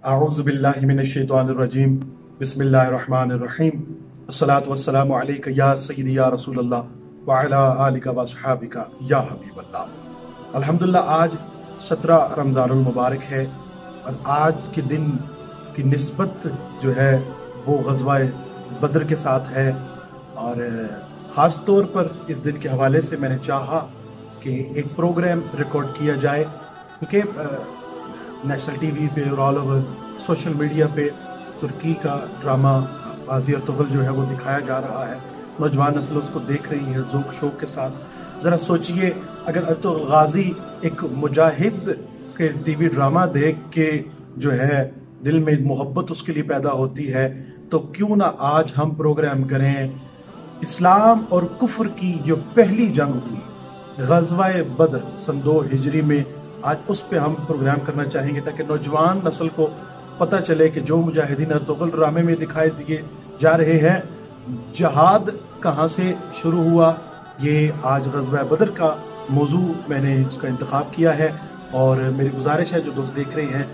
اعوذ باللہ من الشیطان الرجیم بسم اللہ الرحمن الرحیم الصلاۃ والسلام علیک یا سیدی یا رسول اللہ وعلی آلک واصحابک یا حبیب اللہ۔ الحمدللہ آج 17 رمضان المبارک ہے اور آج کے دن کی نسبت جو ہے وہ غزوہ بدر کے ساتھ ہے، اور خاص طور پر اس دن کے حوالے سے میں نے چاہا کہ ایک پروگرام ریکارڈ کیا جائے، کیونکہ نیشنل ٹی وی پہ اور آل اوور سوشل میڈیا پہ ترکی کا ڈرامہ غازی ارطغرل جو ہے وہ دکھایا جا رہا ہے۔ نوجوان نسل اس کو دیکھ رہی ہے ذوق شوق کے ساتھ۔ ذرا سوچئے، اگر ارطغرل غازی ایک مجاہد کے ٹی وی ڈرامہ دیکھ کے جو ہے دل میں محبت اس کے لیے پیدا ہوتی ہے، تو کیوں نہ آج ہم پروگرام کریں اسلام اور کفر کی جو پہلی جنگ ہوئی غزوہ بدر سن 2 ہجری میں، آج اس پہ ہم پروگرام کرنا چاہیں گے تاکہ نوجوان نسل کو پتہ چلے کہ جو مجاہدین ارطغرل ڈرامے میں دکھائے دیے جا رہے ہیں، جہاد کہاں سے شروع ہوا۔ یہ آج غزوہ بدر کا موضوع میں نے اس کا انتخاب کیا ہے، اور میری گزارش ہے جو دوست دیکھ رہے ہیں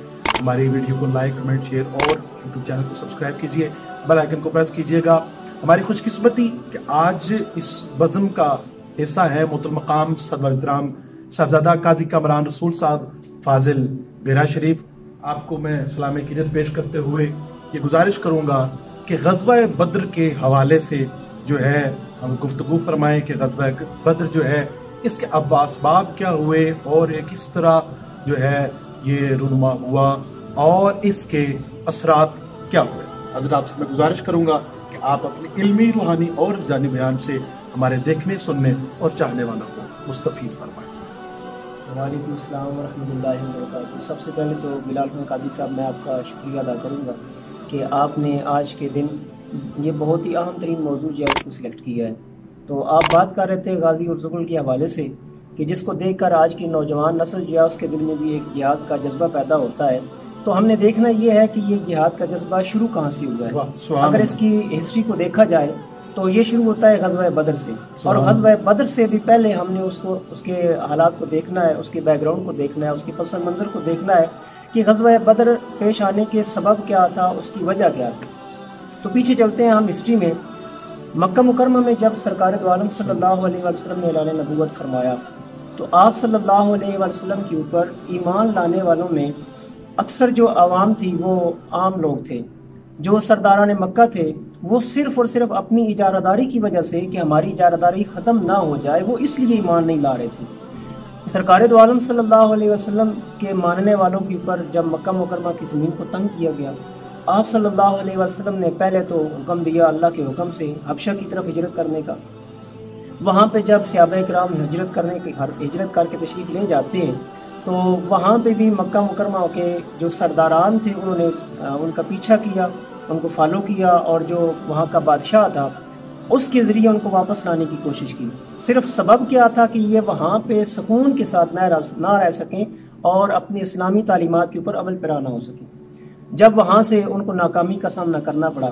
ہماری ویڈیو کو لائک کمنٹ شیئر اور یوٹیوب چینل کو سبسکرائب کیجئے، بیل آئیکن کو پریس کیجئے گا۔ ہماری خوش قسمتی کہ آج اس بزم کا حصہ ہے محترم مقام صدر احترام صاحبزادہ قاضی کامران رسول صاحب فاضل بیرا شریف۔ آپ کو میں سلام عقیدت پیش کرتے ہوئے یہ گزارش کروں گا کہ غزوہ بدر کے حوالے سے جو ہے ہم گفتگو فرمائیں کہ غزوہ بدر جو ہے اس کے اسباب کیا ہوئے اور یہ کس طرح جو ہے یہ رونما ہوا اور اس کے اثرات کیا ہوئے۔ حضرت آپ سے میں گزارش کروں گا کہ آپ اپنے علمی روحانی اور وجدانی بیان سے ہمارے دیکھنے سننے اور چاہنے والوں کو مستفیض فرمائیں۔ وعلیکم السلام ورحمۃ اللہ وبرکاتہ۔ سب سے پہلے تو بلال خان قاضی صاحب میں آپ کا شکریہ ادا کروں گا کہ آپ نے آج کے دن یہ بہت ہی اہم ترین موضوع جو ہے اس کو سلیکٹ کیا ہے۔ تو آپ بات کر رہے تھے غازی ارطغرل کے حوالے سے کہ جس کو دیکھ کر آج کی نوجوان نسل جو ہے اس کے دل میں بھی ایک جہاد کا جذبہ پیدا ہوتا ہے۔ تو ہم نے دیکھنا یہ ہے کہ یہ جہاد کا جذبہ شروع کہاں سے ہوا ہے۔ اگر اس کی ہسٹری کو دیکھا جائے تو یہ شروع ہوتا ہے غزوہ بدر سے، اور غزوہ بدر سے بھی پہلے ہم نے اس کے حالات کو دیکھنا ہے، اس کے بیک گراؤنڈ کو دیکھنا ہے، اس کے پس منظر کو دیکھنا ہے کہ غزوہ بدر پیش آنے کے سبب کیا تھا، اس کی وجہ کیا تھی۔ تو پیچھے چلتے ہیں ہم ہسٹری میں۔ مکہ مکرمہ میں جب سرکار دو عالم صلی اللہ علیہ وسلم نے اعلان نبوت فرمایا تو آپ صلی اللہ علیہ وسلم کے اوپر ایمان لانے والوں میں اکثر جو عوام تھی وہ عام لوگ تھے، جو سرداران مکہ تھے، وہ صرف اور صرف اپنی اجارہ داری کی وجہ سے کہ ہماری اجارہ داری ختم نہ ہو جائے وہ اس لیے ایمان نہیں لا رہے تھے۔ سرکار دو عالم صلی اللہ علیہ وسلم کے ماننے والوں کے اوپر جب مکہ مکرمہ کی زمین کو تنگ کیا گیا، آپ صلی اللہ علیہ وسلم نے پہلے تو حکم دیا اللہ کے حکم سے حبشہ کی طرف ہجرت کرنے کا۔ وہاں پہ جب صحابہ کرام ہجرت کر کے تشریف لے جاتے ہیں تو وہاں پہ بھی مکہ مکرمہ کے جو سرداران تھے انہوں نے ان کا پیچھا کیا، ان کو فالو کیا، اور جو وہاں کا بادشاہ تھا اس کے ذریعے ان کو واپس لانے کی کوشش کی۔ صرف سبب کیا تھا کہ یہ وہاں پہ سکون کے ساتھ نہ رہ سکیں اور اپنی اسلامی تعلیمات کے اوپر عمل پیرا نہ ہو سکیں۔ جب وہاں سے ان کو ناکامی کا سامنا کرنا پڑا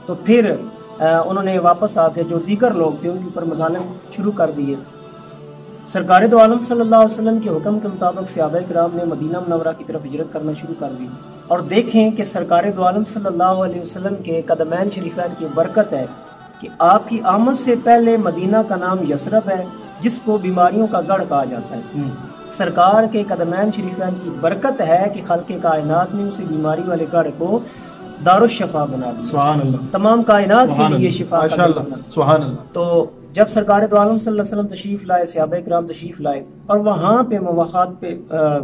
تو پھر انہوں نے واپس آ کے جو دیگر لوگ تھے ان کے اوپر مظالم شروع کر دیے۔ سرکار دو عالم صلی اللہ علیہ وسلم کے حکم کے مطابق صحابہ کرام نے مدینہ منورہ کی طرف ہجرت کرنا شروع کر دی، اور دیکھیں کہ سرکار دو عالم صلی اللہ علیہ وسلم کے قدمین شریفین کی برکت ہے کہ آپ کی آمد سے پہلے مدینہ کا نام یثرب ہے جس کو بیماریوں کا گڑھ کہا جاتا ہے۔ سرکار کے قدمین شریفین کی برکت ہے کہ خالق کائنات نے اسی بیماری والے گڑھ کو دارالشفا بنا دیا۔ سبحان اللہ۔ تمام کائنات کے لیے شفا کا سبحان اللہ۔ تو جب سرکار دو عالم صلی اللہ علیہ وسلم تشریف لائے، صحابہ کرام تشریف لائے، اور وہاں پہ مواخات پہ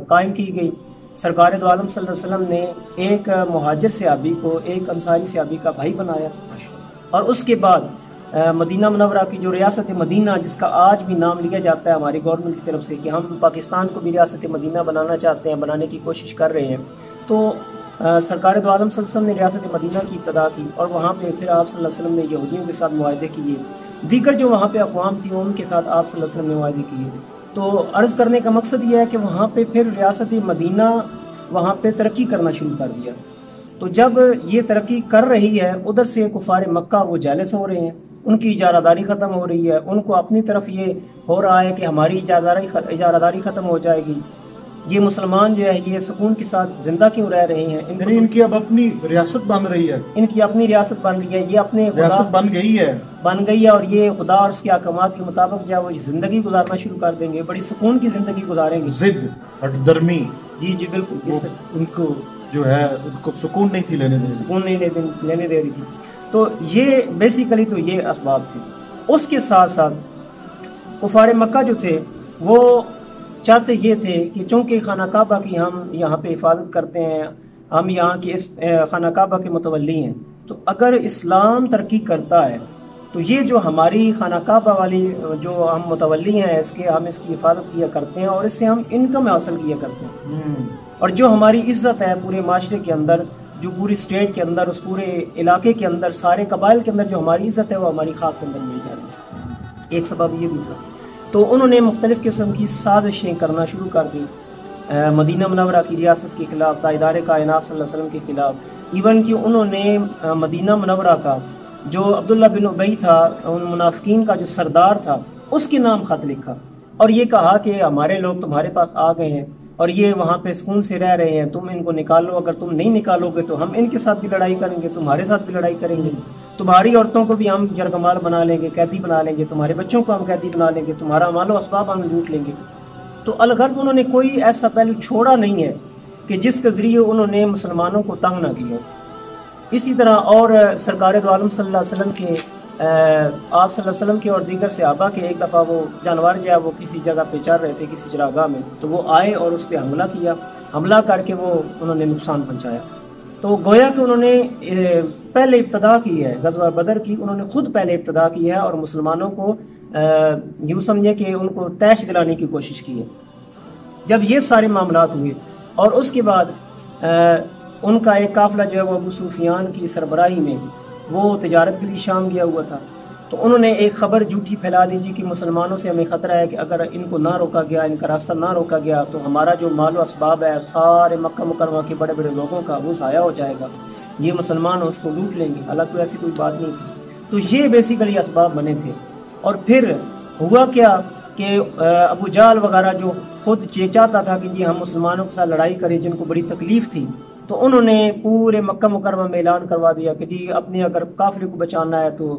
قائم کی گئی۔ سرکار دو عالم صلی اللہ علیہ وسلم نے ایک مہاجر صحابی کو ایک انصاری صحابی کا بھائی بنایا، اور اس کے بعد مدینہ منورہ کی جو ریاست مدینہ جس کا آج بھی نام لیا جاتا ہے ہماری گورنمنٹ کی طرف سے کہ ہم پاکستان کو بھی ریاست مدینہ بنانا چاہتے ہیں، بنانے کی کوشش کر رہے ہیں، تو سرکار دو عالم صلی اللہ علیہ وسلم نے ریاست مدینہ کی ابتدا کی، اور وہاں پہ پھر آپ صلی اللہ علیہ وسلم نے یہودیوں کے ساتھ معاہدے کیے، دیگر جو وہاں پہ اقوام تھیں ان کے ساتھ آپ صلی اللہ علیہ وسلم نے معاہدے کیے۔ تو عرض کرنے کا مقصد یہ ہے کہ وہاں پہ پھر ریاست مدینہ وہاں پہ ترقی کرنا شروع کر دیا۔ تو جب یہ ترقی کر رہی ہے ادھر سے کفار مکہ وہ جالس ہو رہے ہیں، ان کی اجارہ داری ختم ہو رہی ہے، ان کو اپنی طرف یہ ہو رہا ہے کہ ہماری اجارہ داری ختم ہو جائے گی۔ یہ مسلمان جو ہے یہ سکون کے ساتھ زندہ کیوں رہ رہے ہیں؟ یعنی ان کی اب اپنی ریاست بن رہی ہے، ان کی اپنی ریاست بن رہی ہے، یہ اپنے ریاست بن گئی ہے اور یہ خدا اور اس کے احکامات کے مطابق جو ہے وہ زندگی گزارنا شروع کر دیں گے، بڑی سکون کی زندگی گزاریں گے. ضد ہٹ درمی، جی بالکل، ان کو جو ہے ان کو سکون نہیں تھی لینے لینے دے رہی تھی. تو یہ بیسیکلی تو یہ اسباب تھے. اس کے ساتھ ساتھ کفار مکہ جو تھے وہ چاہتے یہ تھے کہ چونکہ خانہ کعبہ کی ہم یہاں پہ حفاظت کرتے ہیں، ہم یہاں کی اس خانہ کعبہ کے متولی ہیں، تو اگر اسلام ترقی کرتا ہے تو یہ جو ہماری خانہ کعبہ والی جو ہم متولی ہیں ہم اس کی حفاظت کیا کرتے ہیں اور اس سے ہم انکم حاصل کیا کرتے ہیں، اور جو ہماری عزت ہے پورے معاشرے کے اندر، جو پوری اسٹیٹ کے اندر، اس پورے علاقے کے اندر، سارے قبائل کے اندر جو ہماری عزت ہے وہ ہماری خاک کے اندر مل جائے گی. ایک سبب یہ بھی تھا. تو انہوں نے مختلف قسم کی سازشیں کرنا شروع کر دی مدینہ منورہ کی ریاست کے خلاف، تاجدار کائنات صلی اللہ علیہ وسلم کے خلاف. ایون کہ انہوں نے مدینہ منورہ کا جو عبداللہ بن ابی تھا، ان منافقین کا جو سردار تھا، اس کے نام خط لکھا اور یہ کہا کہ ہمارے لوگ تمہارے پاس آ گئے ہیں اور یہ وہاں پہ سکون سے رہ رہے ہیں، تم ان کو نکالو، اگر تم نہیں نکالو گے تو ہم ان کے ساتھ بھی لڑائی کریں گے، تمہارے ساتھ بھی لڑائی کریں گے، تمہاری عورتوں کو بھی ہم جرگمال بنا لیں گے، قیدی بنا لیں گے، تمہارے بچوں کو ہم قیدی بنا لیں گے، تمہارا مال و اسباب ہم لوٹ لیں گے. تو الغرض انہوں نے کوئی ایسا پہلو چھوڑا نہیں ہے کہ جس کے ذریعے انہوں نے مسلمانوں کو تنگ نہ کیا. اسی طرح اور سرکار دو عالم صلی اللہ علیہ وسلم کے آپ صلی اللہ علیہ وسلم کے اور دیگر صحابہ کے ایک دفعہ وہ جانور جو ہے وہ کسی جگہ پہ چل رہے تھے، کسی چراگاہ میں، تو وہ آئے اور اس پہ حملہ کیا، حملہ کر کے وہ انہوں نے نقصان پہنچایا. تو گویا کہ انہوں نے پہلے ابتدا کی ہے غزوہ بدر کی، انہوں نے خود پہلے ابتدا کی ہے اور مسلمانوں کو یوں سمجھے کہ ان کو تیش دلانے کی کوشش کی ہے. جب یہ سارے معاملات ہوئے اور اس کے بعد ان کا ایک قافلہ جو ہے وہ ابو سفیان کی سربراہی میں وہ تجارت کے لیے شام گیا ہوا تھا، تو انہوں نے ایک خبر جھوٹی پھیلا دی جی کہ مسلمانوں سے ہمیں خطرہ ہے کہ اگر ان کو نہ روکا گیا، ان کا راستہ نہ روکا گیا تو ہمارا جو مال و اسباب ہے سارے مکہ مکرمہ کے بڑے بڑے لوگوں کا وہ ضائع ہو جائے گا، یہ مسلمان اس کو لوٹ لیں گے. حالانکہ ایسی کوئی بات نہیں تھی. تو یہ بیسیکلی اسباب بنے تھے. اور پھر ہوا کیا کہ ابو جہل وغیرہ جو خود یہ چاہتا تھا کہ جی ہم مسلمانوں کے ساتھ لڑائی کریں، جن کو بڑی تکلیف تھی، تو انہوں نے پورے مکہ مکرمہ میں اعلان کروا دیا کہ جی اپنے اگر قافلے کو بچانا ہے تو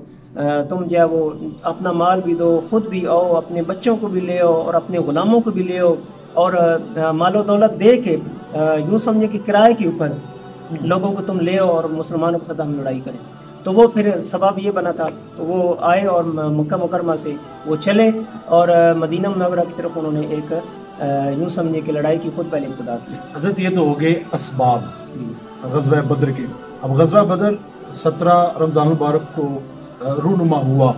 تم جو ہے وہ اپنا مال بھی دو، خود بھی آؤ، اپنے بچوں کو بھی لے آؤ اور اپنے غلاموں کو بھی لے آؤ، اور مال و دولت دے کے یوں سمجھے کہ کرائے کے اوپر لوگوں کو تم لے آؤ اور مسلمانوں کے ساتھ ہم لڑائی کریں. تو وہ پھر سبب یہ بنا تھا، تو وہ آئے اور مکہ مکرمہ سے وہ چلے اور مدینہ منورہ کی طرف انہوں نے ایک یوں سمجھے کہ لڑائی کی خود پہلے ابتدا کی. حضرت یہ تو ہو گئے اسباب غزوہ بدر کے. اب غزوہ بدر 17 رمضان المبارک کو رونما ہوا.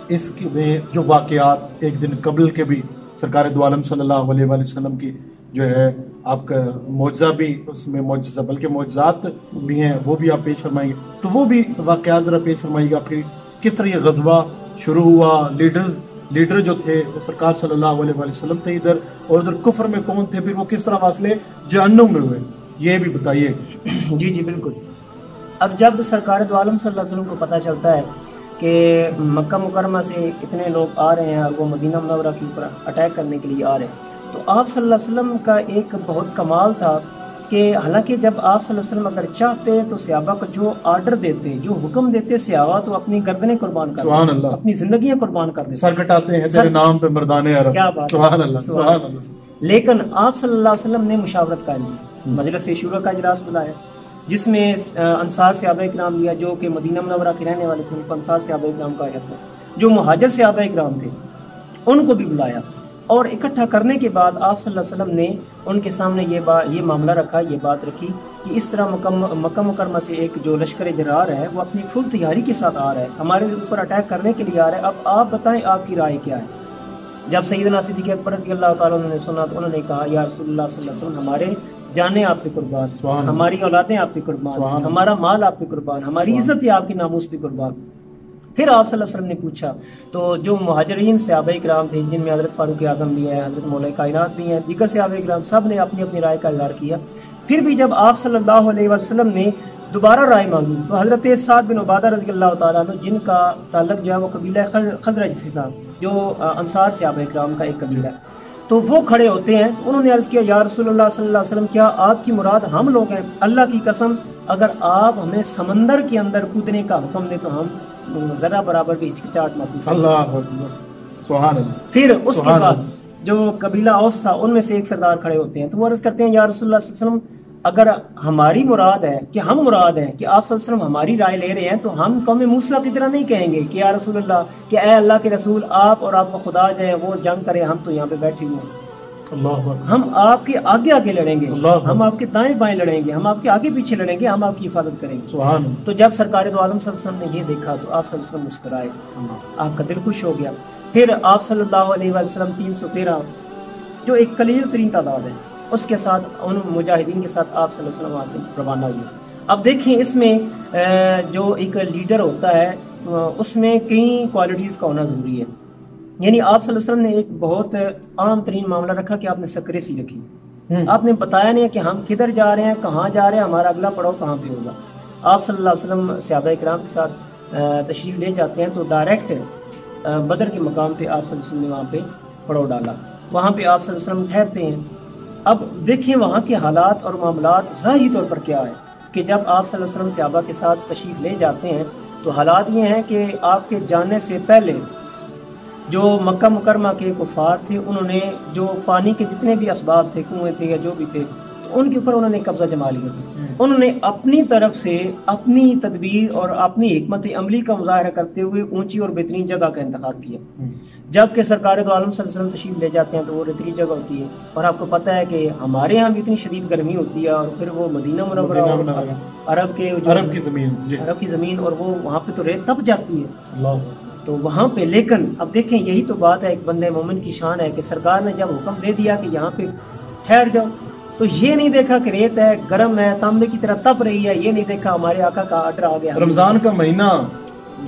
اس میں جو واقعات ایک دن قبل کے بھی سرکار دو عالم صلی اللہ علیہ وآلہ وسلم کی جو ہے آپ کا معجزہ بھی اس میں معجزہ بلکہ معجزات بھی ہیں، وہ بھی آپ پیش فرمائیں گے. تو وہ بھی واقعات ذرا پیش فرمائیے گا. پھر کس طرح یہ غزوہ شروع ہوا، لیڈر جو تھے وہ سرکار صلی اللہ علیہ وآلہ وسلم تھے ادھر، اور ادھر کفر میں کون تھے، پھر وہ کس طرح واصلے جہنم میں ہوئے، یہ بھی بتائیے. جی بالکل. اب جب سرکار دو عالم صلی اللہ علیہ وسلم کو پتہ چلتا ہے کہ مکہ مکرمہ سے اتنے لوگ آ رہے ہیں اور وہ مدینہ منورہ کے اوپر اٹیک کرنے کے لیے آ رہے ہیں، تو آپ صلی اللہ علیہ وسلم کا ایک بہت کمال تھا کہ حالانکہ جب آپ صلی اللہ علیہ وسلم اگر چاہتے تو صحابہ کو جو آرڈر دیتے، جو حکم دیتے، صحابہ تو اپنی گردنیں قربان کر سبحان اللہ، اپنی زندگیاں قربان کر دیتے، سر کٹاتے ہیں تیرے نام پہ مردانے عرب. کیا بات، سبحان اللہ سبحان اللہ. لیکن آپ صلی اللہ علیہ وسلم نے مشاورت قائم کی، مجلس شورا کا اجلاس بلایا جس میں انصار صحابہ کرام لیا جو کہ مدینہ منورہ کے رہنے والے تھے، ان کو انصار صحابہ کرام کہا جاتا ہے. جو مہاجر صحابہ کرام تھے ان کو بھی بلایا اور اکٹھا کرنے کے بعد آپ صلی اللہ علیہ وسلم نے ان کے سامنے یہ معاملہ رکھا، یہ بات رکھی کہ اس طرح مکہ مکرمہ سے ایک جو لشکر جرار ہے وہ اپنی فل تیاری کے ساتھ آ رہا ہے، ہمارے اوپر اٹیک کرنے کے لیے آ رہا ہے. اب آپ بتائیں آپ کی رائے کیا ہے. جب سیدنا صدیق اکبر رضی اللہ تعالیٰ عنہ نے سنا تو انہوں نے کہا یا رسول اللہ صلی اللہ علیہ وسلم، ہمارے جانیں آپ پہ قربان، ہماری اولادیں آپ پہ قربان، ہمارا مال آپ پہ قربان، ہماری عزت ہے آپ کی ناموس پہ قربان. پھر آپ صلی اللہ علیہ وسلم نے پوچھا تو جو مہاجرین صحابہ کرام تھے جن میں حضرت فاروق اعظم بھی ہے، حضرت مولا کائنات بھی ہیں، دیگر صحابہ کرام سب نے اپنی اپنی رائے کا اظہار کیا. پھر بھی جب آپ صلی اللہ علیہ وسلم نے دوبارہ رائے مانگی تو حضرت سعد بن عبادہ رضی اللہ تعالیٰ عنہ جن کا تعلق جو ہے وہ قبیلہ خزرج سے تھا، جو انصار صحابہ کرام کا ایک قبیلہ ہے، تو وہ کھڑے ہوتے ہیں. انہوں نے عرض کیا یا رسول اللہ صلی اللہ علیہ وسلم کیا آپ کی مراد ہم لوگ ہیں؟ اللہ کی قسم اگر آپ ہمیں سمندر کے اندر کودنے کا حکم دیں تو ہم ذرا برابر بھی ہچکچاہٹ محسوس کریں. اللہ اکبر، سبحان اللہ. پھر اس کے بعد جو قبیلہ اوس تھا ان میں سے ایک سردار کھڑے ہوتے ہیں تو وہ عرض کرتے ہیں یا رسول اللہ صلی اللہ علیہ وسلم اگر ہماری مراد ہے کہ ہم مراد ہیں کہ آپ صلی اللہ علیہ وسلم ہماری رائے لے رہے ہیں تو ہم قوم موسیٰ کی طرح نہیں کہیں گے کہ یا رسول اللہ کہ اے اللہ کے رسول آپ اور آپ کا خدا جو ہے وہ جنگ کرے، ہم تو یہاں پہ بیٹھے ہوئے ہیں. ہم آپ کے آگے آگے لڑیں گے، ہم آپ کے دائیں بائیں لڑیں گے، ہم آپ کے آگے پیچھے لڑیں گے، ہم آپ کی حفاظت کریں گے. تو جب سرکار دو عالم صلی اللہ علیہ وسلم نے یہ دیکھا تو آپ صلی اللہ علیہ وسلم مسکرائے، آپ کا دل خوش ہو گیا. پھر آپ صلی اللہ علیہ وسلم 313 جو ایک قلیل ترین تعداد ہے اس کے ساتھ ان مجاہدین کے ساتھ آپ صلی اللہ علیہ وسلم وہاں سے روانہ ہوئے. اب دیکھیں اس میں جو ایک لیڈر ہوتا ہے اس میں کئی کوالٹیز کا ہونا ضروری ہے. یعنی آپ صلی اللہ علیہ وسلم نے ایک بہت عام ترین معاملہ رکھا کہ آپ نے سکریسی رکھی. آپ نے بتایا نہیں کہ ہم کدھر جا رہے ہیں، کہاں جا رہے ہیں، ہمارا اگلا پڑاؤ کہاں پہ ہوگا. آپ صلی اللہ علیہ وسلم صحابہ کرام کے ساتھ تشریف لے جاتے ہیں تو ڈائریکٹ بدر کے مقام پہ آپ صلی اللہ علیہ وسلم نے وہاں پہ پڑاؤ ڈالا. وہاں پہ آپ صلی اللہ علیہ وسلم ٹھہرتے ہیں. اب دیکھیں وہاں کے حالات اور معاملات ظاہری طور پر کیا ہے کہ جب آپ صلی اللہ علیہ وسلم صحابہ کے ساتھ تشریف لے جاتے ہیں تو حالات یہ ہیں کہ آپ کے جانے سے پہلے جو مکہ مکرمہ کے کفار تھے انہوں نے جو پانی کے جتنے بھی اسباب تھے، کنویں تھے یا جو بھی تھے، تو ان کے اوپر انہوں نے قبضہ جما لیا تھا. انہوں نے اپنی طرف سے اپنی تدبیر اور اپنی حکمت عملی کا مظاہرہ کرتے ہوئے اونچی اور بہترین جگہ کا انتخاب کیا. جبکہ سرکار دو عالم صلی اللہ علیہ وسلم تشریف لے جاتے ہیں تو وہ ریتیلی جگہ ہوتی ہے. اور آپ کو پتہ ہے کہ ہمارے ہاں بھی اتنی شدید گرمی ہوتی ہے اور پھر وہ مدینہ منورہ عرب کی زمین اور وہ وہاں پہ تو ریت تپ جاتی ہے. تو وہاں پہ لیکن اب دیکھیں یہی تو بات ہے ایک بندے مومن کی شان ہے کہ سرکار نے جب حکم دے دیا کہ یہاں پہ ٹھہر جاؤ تو یہ نہیں دیکھا کہ ریت ہے، گرم ہے، تانبے کی طرح تپ رہی ہے، یہ نہیں دیکھا. ہمارے آقا کا آرڈر آ گیا. رمضان کا مہینہ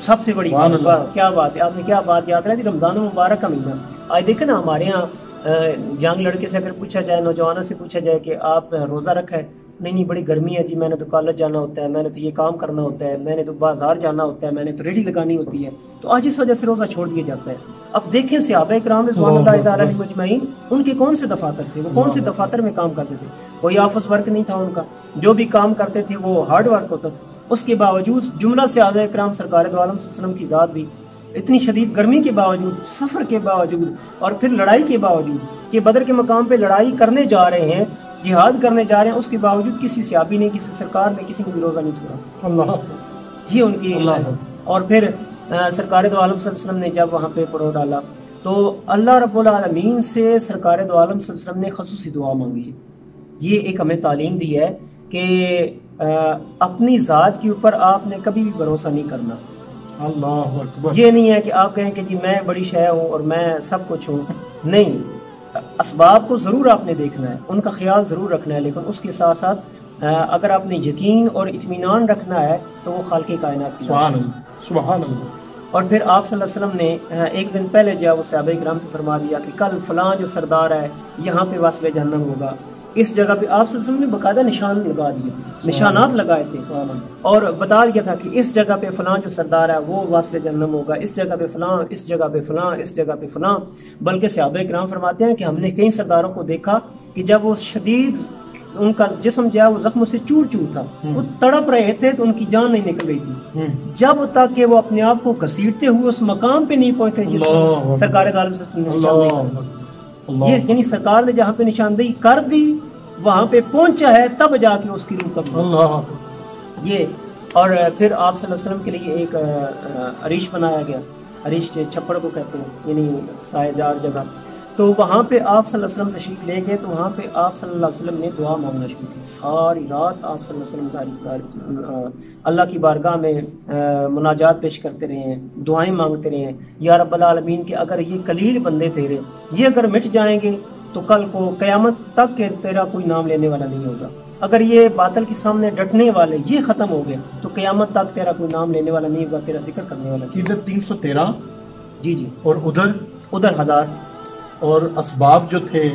سب سے بڑی بات، کیا بات ہے، آپ نے کیا بات یاد رہی تھی، رمضان مبارک کا مہینہ. آج دیکھیں نا ہمارے یہاں ینگ لڑکے سے اگر پوچھا جائے، نوجوانوں سے پوچھا جائے کہ آپ روزہ رکھا ہے، نہیں بڑی گرمی ہے جی، میں نے تو کالج جانا ہوتا ہے، میں نے تو یہ کام کرنا ہوتا ہے، میں نے تو بازار جانا ہوتا ہے، میں نے تو ریڈی لگانی ہوتی ہے. تو آج اس وجہ سے روزہ چھوڑ دیا جاتا ہے. اب دیکھیں صحابہ کرام رضوان اللہ تعالیٰ علیہم اجمعین ان کے کون سے دفاتر تھے، وہ کون سے دفاتر میں کام کرتے تھے. کوئی آفس ورک نہیں تھا ان کا، جو بھی کام کرتے تھے وہ ہارڈ ورک ہوتا تھا. اس کے باوجود جملہ صحابہ کرام سرکار دو عالم صلی اللہ علیہ وسلم کی ذات بھی اتنی شدید گرمی کے باوجود، سفر کے باوجود اور پھر لڑائی کے باوجود کہ بدر کے مقام پہ لڑائی کرنے جا رہے ہیں، جہاد کرنے جا رہے ہیں، اس کے باوجود کسی صحابی نے، کسی سرکار نے، کسی نے بھی روزہ نہیں چھوڑا. اللہ یہ ان کی اللہ. اور پھر سرکار دو عالم صلی اللہ علیہ وسلم نے جب وہاں پہ پڑاؤ ڈالا تو اللہ رب العالمین سے سرکار دو عالم صلی اللہ علیہ وسلم نے خصوصی دعا مانگی ہے. یہ ایک ہمیں تعلیم دی ہے کہ اپنی ذات کے اوپر آپ نے کبھی بھی بھروسہ نہیں کرنا. اللہ اکبر. یہ نہیں ہے کہ آپ کہیں کہ جی میں بڑی شے ہوں اور میں سب کچھ ہوں. نہیں، اسباب کو ضرور آپ نے دیکھنا ہے، ان کا خیال ضرور رکھنا ہے، لیکن اس کے ساتھ ساتھ اگر آپ نے یقین اور اطمینان رکھنا ہے تو وہ خالق کائنات کی سبحان اللہ سبحان اللہ. اور پھر آپ صلی اللہ علیہ وسلم نے ایک دن پہلے جو وہ صحابہ کرام سے فرما دیا کہ کل فلاں جو سردار ہے یہاں پہ واصل جہنم ہوگا. اس جگہ پہ آپ صلی اللہ علیہ وسلم نے باقاعدہ نشان لگا دیے، نشانات لگائے تھے اور بتا دیا تھا کہ اس جگہ پہ فلاں جو سردار ہے وہ واصل جہنم ہوگا، اس جگہ پہ فلاں، اس جگہ پہ فلاں، اس جگہ پہ فلاں. بلکہ صحابہ کرام فرماتے ہیں کہ ہم نے کئی سرداروں کو دیکھا کہ جب وہ شدید ان کا جسم جو ہے وہ زخموں سے چور چور تھا، وہ تڑپ رہے تھے تو ان کی جان نہیں نکل رہی تھی جب تک کہ وہ اپنے آپ کو گھسیٹتے ہوئے اس مقام پہ نہیں پہنچے جس سرکار عالم سے یہ یعنی سرکار نے جہاں پہ نشاندہی کر دی وہاں پہ پہنچا ہے تب جا کے اس کی روح قبول. یہ اور پھر آپ صلی اللہ علیہ وسلم کے لیے ایک عریش بنایا گیا، عریش چھپڑ کو کہتے ہیں، یعنی سایہ دار جگہ. تو وہاں پہ آپ صلی اللہ علیہ وسلم تشریف لے گئے تو وہاں پہ آپ صلی اللہ علیہ وسلم نے دعا مانگنا شروع کی. ساری رات آپ صلی اللہ علیہ وسلم اللہ کی بارگاہ میں مناجات پیش کرتے رہے ہیں، دعائیں مانگتے رہے ہیں. یا رب العالمین کہ اگر یہ قلیل بندے تیرے یہ اگر مٹ جائیں گے تو کل کو قیامت تک کہ تیرا کوئی نام لینے والا نہیں ہوگا. اگر یہ باطل کے سامنے ڈٹنے والے یہ ختم ہو گئے تو قیامت تک تیرا کوئی نام لینے والا نہیں ہوگا، تیرا ذکر کرنے والا. ادھر 313 جی اور ادھر 1000. اور اسباب جو تھے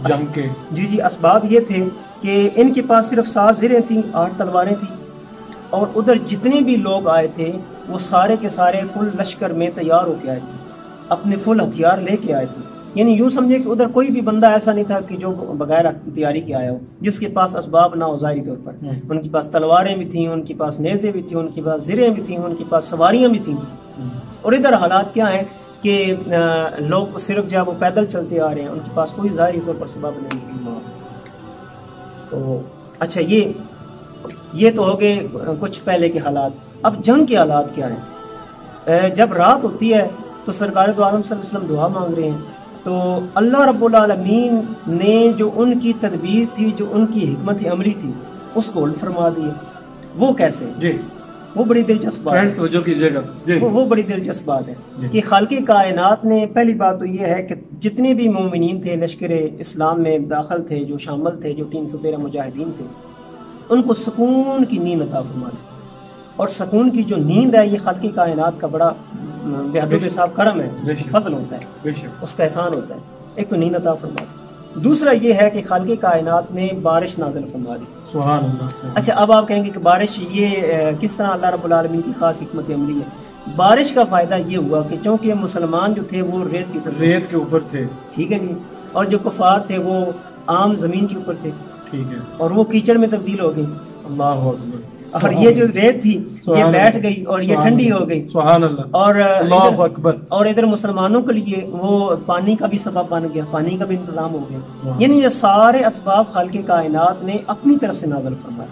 جنگ کے جی اسباب یہ تھے کہ ان کے پاس صرف 7 زریں تھیں، 8 تلواریں تھیں اور ادھر جتنے بھی لوگ آئے تھے وہ سارے کے سارے فل لشکر میں تیار ہو کے آئے تھے، اپنے فل ہتھیار لے کے آئے تھے. یعنی یوں سمجھے کہ ادھر کوئی بھی بندہ ایسا نہیں تھا کہ جو بغیر تیاری کے آیا ہو، جس کے پاس اسباب نہ ہو ظاہری طور پر. ان کے پاس تلواریں بھی تھیں، ان کے پاس نیزیں بھی تھیں، ان کے پاس زریں بھی تھیں، ان کے پاس سواریاں بھی تھیں. اور ادھر حالات کیا ہیں کہ لوگ صرف جب وہ پیدل چلتے آ رہے ہیں، ان کے پاس کوئی ظاہری طور پر سبب نہیں. تو اچھا یہ تو ہو گئے کچھ پہلے کے حالات. اب جنگ کے حالات کیا ہیں؟ جب رات ہوتی ہے تو سرکار دو عالم صلی اللہ علیہ وسلم دعا مانگ رہے ہیں، تو اللہ رب العالمین نے جو ان کی تدبیر تھی، جو ان کی حکمت عملی تھی، اس کو الٹ فرما دی. وہ کیسے؟ جی وہ بڑی دلچسپ بات ہے. توجہ کیجیے گا. جی وہ بڑی دلچسپ بات ہے کہ خالق کائنات نے پہلی بات تو یہ ہے کہ جتنے بھی مومنین تھے، لشکر اسلام میں داخل تھے، جو شامل تھے، جو 313 مجاہدین تھے، ان کو سکون کی نیند عطا فرما دی. اور سکون کی جو نیند ہے، یہ خالق کائنات کا بڑا بے حد و بے حساب کرم ہے، فضل ہوتا ہے، اس کا احسان ہوتا ہے. ایک تو نیند عطا فرما دی. دوسرا یہ ہے کہ خالق کائنات نے بارش نازل فرما دی. سبحان اللہ. اچھا اب آپ کہیں گے کہ بارش یہ کس طرح اللہ رب العالمین کی خاص حکمت عملی ہے؟ بارش کا فائدہ یہ ہوا کہ چونکہ مسلمان جو تھے وہ ریت کے اوپر تھے، ٹھیک ہے جی، اور جو کفار تھے وہ عام زمین کے اوپر تھے، ٹھیک ہے، اور وہ کیچڑ میں تبدیل ہو گئی. اللہ اکبر. اور یہ جو ریت تھی یہ بیٹھ گئی اور یہ ٹھنڈی ہو گئی. سبحان اللہ. اور اللہ اکبر. اور ادھر مسلمانوں کے لیے وہ پانی کا بھی سبب بن گیا، پانی کا بھی انتظام ہو گیا. یعنی یہ سارے اسباب خالق کائنات نے اپنی طرف سے نازل فرمائے.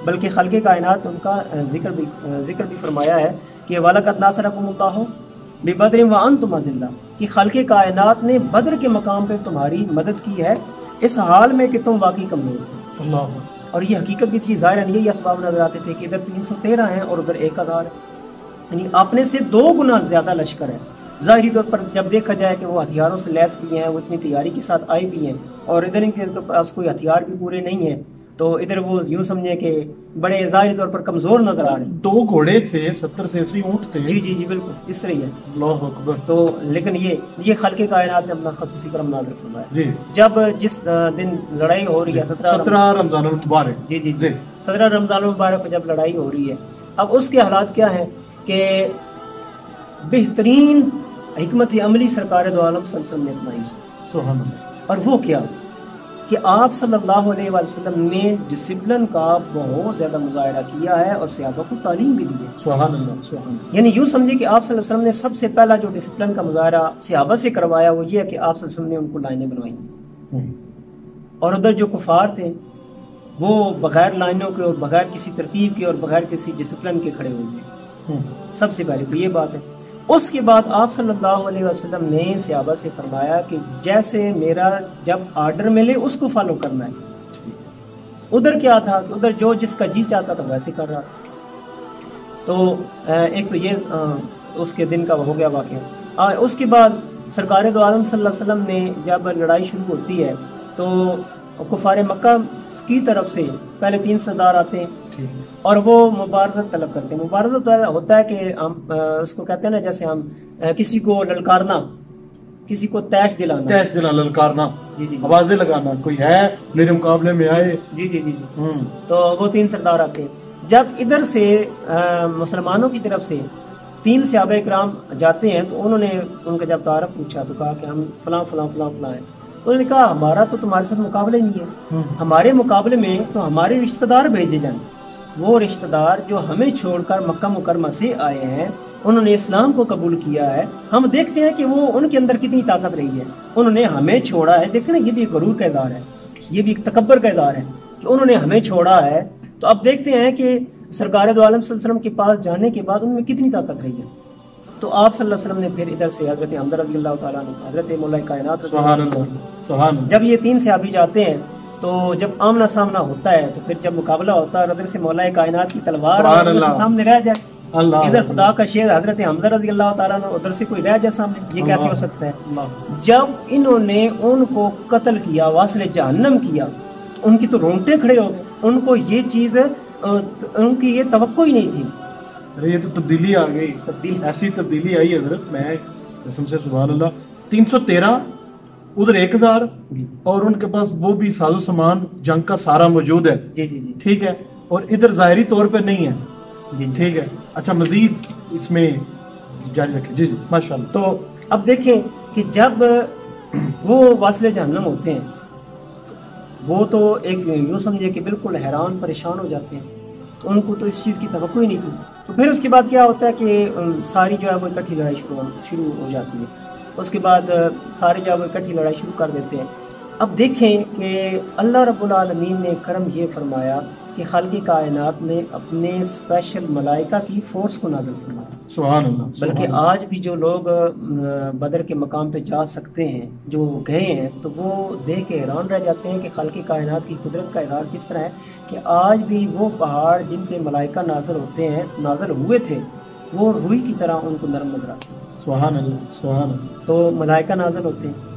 بلکہ خالق کائنات ان کا ذکر بھی فرمایا ہے کہ وَلَقَدْ نَاصَرَكُمُ اللَّهُ بِبَدْرٍ وَأَنْتُمْ أَذِلَّةٌ، کہ خالق کائنات نے بدر کے مقام پہ تمہاری مدد کی ہے اس حال میں کہ تم واقعی کمزور ہو. اللہ. اور یہ حقیقت بھی تھی، ظاہراً یہی اسباب نظر آتے تھے کہ ادھر 313 ہیں اور ادھر 1000 ہے، یعنی اپنے سے 2 گنا زیادہ لشکر ہے. ظاہری طور پر جب دیکھا جائے کہ وہ ہتھیاروں سے لیس بھی ہیں، وہ اتنی تیاری کے ساتھ آئے بھی ہیں، اور ادھر ان کے پاس کوئی ہتھیار بھی پورے نہیں ہیں، تو ادھر وہ یوں سمجھے کہ بڑے ظاہری طور پر کمزور نظر آ رہے ہیں. 2 گھوڑے تھے، 70 سے 80 اونٹ تھے. جی جی جی بالکل اس طرح ہی ہے. اللہ اکبر. تو لیکن یہ خالق کائنات نے اپنا خصوصی کرم نازل فرمایا. جی جب جس دن لڑائی ہو رہی ہے 17 رمضان المبارک، جی جی جی 17 رمضان المبارک کو جب لڑائی ہو رہی ہے، اب اس کے حالات کیا ہیں کہ بہترین حکمت عملی سرکار دو عالم صلی اللہ علیہ وسلم نے اپنائی. سبحان اللہ. اور وہ کیا کہ آپ صلی اللہ علیہ وسلم نے ڈسپلن کا بہت زیادہ مظاہرہ کیا ہے اور صحابہ کو تعلیم بھی دی ہے. سبحان اللہ. سبحان اللہ. یعنی یوں سمجھے کہ آپ صلی اللہ علیہ وسلم نے سب سے پہلا جو ڈسپلن کا مظاہرہ صحابہ سے کروایا وہ یہ ہے کہ آپ صلی اللہ علیہ وسلم نے ان کو لائنیں بنوائی، اور ادھر جو کفار تھے وہ بغیر لائنوں کے اور بغیر کسی ترتیب کے اور بغیر کسی ڈسپلن کے کھڑے ہوئے. سب سے پہلے تو یہ بات ہے. اس کے بعد آپ صلی اللہ علیہ وسلم نے صحابہ سے فرمایا کہ جیسے میرا جب آرڈر ملے اس کو فالو کرنا ہے. ادھر کیا تھا کہ ادھر جو جس کا جی چاہتا تھا ویسے کر رہا تھا. تو ایک تو یہ اس کے دن کا ہو گیا واقعہ. اس کے بعد سرکار دو عالم صلی اللہ علیہ وسلم نے جب لڑائی شروع ہوتی ہے تو کفار مکہ کی طرف سے پہلے 3 سردار آتے ہیں اور وہ مبارزت طلب کرتے ہیں. مبارزت ہوتا ہے کہ ہم اس کو کہتے ہیں نا، جیسے ہم کسی کو للکارنا، کسی کو تیش دلانا، للکارنا، جی جی آوازیں لگانا، کوئی ہے میرے مقابلے میں آئے. جی جی جی جی. تو وہ 3 سردار آتے ہیں. جب ادھر سے مسلمانوں کی طرف سے 3 صحابہ کرام جاتے ہیں تو انہوں نے ان کا جب تعارف پوچھا تو کہا کہ ہم فلاں فلاں فلاں فلاں ہیں. تو انہوں نے کہا ہمارا تو تمہارے ساتھ مقابلہ ہی نہیں ہے، ہمارے مقابلے میں تو ہمارے رشتہ دار بھیجے جائیں. وہ رشتہ دار جو ہمیں چھوڑ کر مکہ مکرمہ سے آئے ہیں، انہوں نے اسلام کو قبول کیا ہے. ہم دیکھتے ہیں کہ وہ ان کے اندر کتنی طاقت رہی ہے. انہوں نے ہمیں چھوڑا ہے. دیکھیں نا، یہ بھی ایک غرور کا اظہار ہے، یہ بھی ایک تکبر کا اظہار ہے کہ انہوں نے ہمیں چھوڑا ہے. تو اب دیکھتے ہیں کہ سرکار دو عالم صلی اللہ علیہ وسلم کے پاس جانے کے بعد ان میں کتنی طاقت رہی ہے. تو آپ صلی اللہ علیہ وسلم نے پھر ادھر سے حضرت حمزہ رضی اللہ تعالیٰ عنہ، حضرت مولا کائنات سبحان اللہ، جب یہ 3 صحابی جاتے ہیں تو جب آمنا سامنا ہوتا ہے تو پھر جب مقابلہ ہوتا ہے ادھر سے مولا کائنات کی تلوار سامنے رہ جائے، ادھر خدا کا شیر حضرت حمزہ رضی اللہ تعالیٰ عنہ، ادھر سے کوئی رہ جائے سامنے، یہ کیسے ہو سکتا ہے؟ جب انہوں نے ان کو قتل کیا، واصل جہنم کیا، ان کی تو رونگٹے کھڑے ہو گئے. ان کو یہ چیز، ان کی یہ توقع ہی نہیں تھی. ارے یہ تو تبدیلی آ گئی، ایسی تبدیلی آئی حضرت، میں قسم سے سبحان اللہ. 313 ادھر 1000 اور ان کے پاس وہ بھی ساز و سامان جنگ کا سارا موجود ہے. جی جی جی ٹھیک ہے، اور ادھر ظاہری طور پہ نہیں ہے. جی ٹھیک ہے. اچھا مزید اس میں جاری رکھیں. جی جی ماشاء اللہ. تو اب دیکھیں کہ جب وہ واصل جہنم ہوتے ہیں، وہ تو ایک یوں سمجھے کہ بالکل حیران پریشان ہو جاتے ہیں، تو ان کو تو اس چیز کی توقع ہی نہیں تھی۔ تو پھر اس کے بعد کیا ہوتا ہے کہ ساری جو ہے وہ اکٹھی لڑائی شروع ہو جاتی ہے، اس کے بعد سارے جو ہے وہ اکٹھی لڑائی شروع کر دیتے ہیں۔ اب دیکھیں کہ اللہ رب العالمین نے کرم یہ فرمایا کہ خالق کائنات نے اپنے اسپیشل ملائکہ کی فورس کو نازل فرمایا، سبحان اللہ۔ بلکہ آج بھی جو لوگ بدر کے مقام پہ جا سکتے ہیں، جو گئے ہیں، تو وہ دیکھ کے حیران رہ جاتے ہیں کہ خالق کائنات کی قدرت کا اظہار کس طرح ہے کہ آج بھی وہ پہاڑ جن پہ ملائکہ نازل ہوئے تھے، وہ روئی کی طرح ان کو نرم نظر آتے ہیں۔ سبحان اللہ، سبحان اللہ۔ تو ملائکہ نازل ہوتے ہیں۔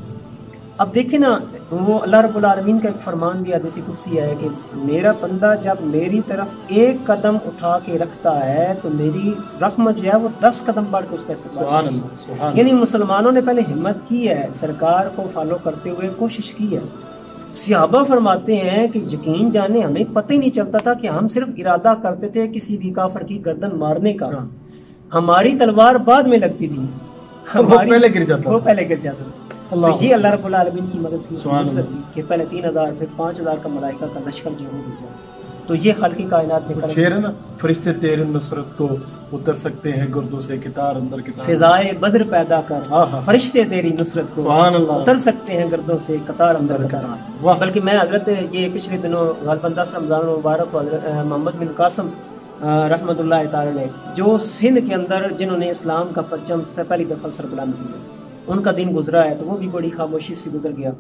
اب دیکھیں نا، وہ اللہ رب العالمین کا ایک فرمان بھی حدیث قدسی ہے کہ میرا بندہ جب میری طرف ایک قدم اٹھا کے رکھتا ہے تو میری رحمت جو ہے وہ 10 قدم بڑھ کے اس کا استقبال سبحان اللہ، سبحان اللہ۔ یعنی مسلمانوں نے پہلے ہمت کی ہے، سرکار کو فالو کرتے ہوئے کوشش کی ہے۔ صحابہ فرماتے ہیں کہ یقین جانے ہمیں پتہ ہی نہیں چلتا تھا کہ ہم صرف ارادہ کرتے تھے کسی بھی کافر کی گردن مارنے کا، ہماری تلوار بعد میں لگتی تھی، وہ پہلے گر جاتا تھا۔ تو یہ اللہ رب العالمین کی مدد تھی، نصرت تھی کہ پہلے 3000 پھر 5000 کا ملائکہ کا لشکر جو ہو گیا۔ تو یہ خالق کائنات نے شعر ہے نا، فرشتے تیرے نصرت کو اتر سکتے ہیں گردوں سے کتار اندر کتار، فضائے بدر پیدا کر فرشتے تیری نصرت کو اتر سکتے ہیں گردوں سے قطار اندر قطار۔ بلکہ میں حضرت یہ پچھلے دنوں غالباً 10 رمضان المبارک کو حضرت محمد بن قاسم رحمۃ اللہ تعالی نے، جو سندھ کے اندر جنہوں نے اسلام کا پرچم سے پہلی دفعہ سر بلند کیا، ان کا دن گزرا ہے، تو وہ بھی بڑی خاموشی سے گزر گیا۔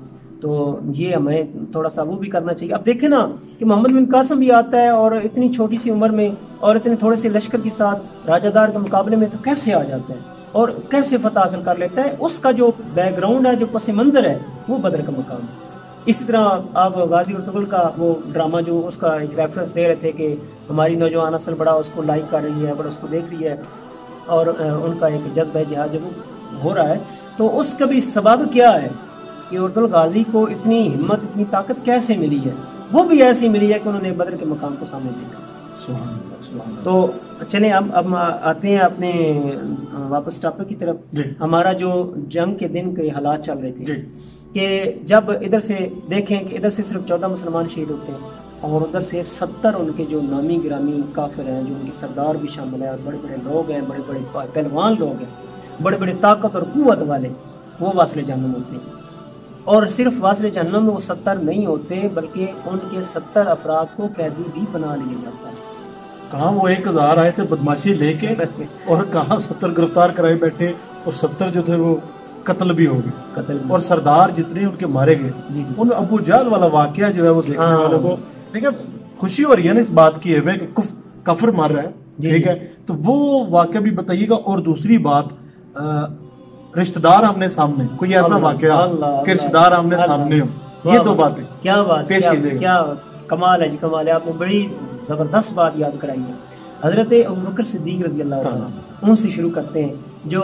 تو یہ ہمیں تھوڑا سا وہ بھی کرنا چاہیے۔ اب دیکھیں نا کہ محمد بن قاسم بھی آتا ہے اور اتنی چھوٹی سی عمر میں اور اتنے تھوڑے سے لشکر کے ساتھ راجہ دار کے مقابلے میں تو کیسے آ جاتا ہے اور کیسے فتح حاصل کر لیتا ہے۔ اس کا جو بیک گراؤنڈ ہے، جو پس منظر ہے، وہ بدر کا مقام ہے۔ اسی طرح آپ غازی ارطغرل کا وہ ڈرامہ جو اس کا ایک ریفرنس دے رہے تھے کہ ہماری نوجوان نسل بڑا اس کو لائک کر رہی ہے، بڑا اس کو دیکھ رہی ہے اور ان کا ایک جذبہ جہاد جو ہو رہا ہے، تو اس کا بھی سبب کیا ہے کہ ارطغرل غازی کو اتنی ہمت، اتنی طاقت کیسے ملی ہے؟ وہ بھی ایسی ملی ہے کہ انہوں نے بدر کے مقام کو سامنے دیکھا۔ تو چلیں اب آتے ہیں اپنے واپس ٹاپک کی طرف۔ ہمارا جو جنگ کے دن کے حالات چل رہے تھے کہ جب ادھر سے دیکھیں کہ ادھر سے صرف 14 مسلمان شہید ہوتے ہیں اور ادھر سے 70 ان کے جو نامی گرامی کافر ہیں، جو ان کے سردار بھی شامل ہیں، اور بڑے بڑے لوگ ہیں، بڑے بڑے پہلوان لوگ ہیں، بڑے بڑے طاقت اور قوت والے، وہ واصل جہنم ہوتے ہیں۔ اور صرف واصل جہنم میں وہ 70 نہیں ہوتے، بلکہ ان کے 70 افراد کو قیدی بھی بنا لیا جاتا ہے۔ کہاں وہ 1000 آئے تھے بدماشی لے کے اور کہاں 70 گرفتار کرائے بیٹھے، اور 70 جو تھے وہ قتل بھی ہو گئے، اور سردار جتنے ان کے مارے گئے۔ ان ابو جہل والا واقعہ جو ہے وہ دیکھنے والوں کو لیکن خوشی ہو رہی ہے نا اس بات کی ہے کہ کفر مار رہا ہے، ٹھیک ہے، تو وہ واقعہ بھی بتائیے گا۔ اور دوسری بات، رشتہ دار آمنے سامنے، کوئی ایسا واقعہ کہ رشتہ دار آمنے سامنے ہو، یہ 2 باتیں کیا بات پیش کیجیے گا۔ کیا کمال ہے جی، کمال ہے۔ آپ نے بڑی زبردست بات یاد کرائی ہے۔ حضرت ابوبکر صدیق رضی اللہ عنہ، ان سے شروع کرتے ہیں جو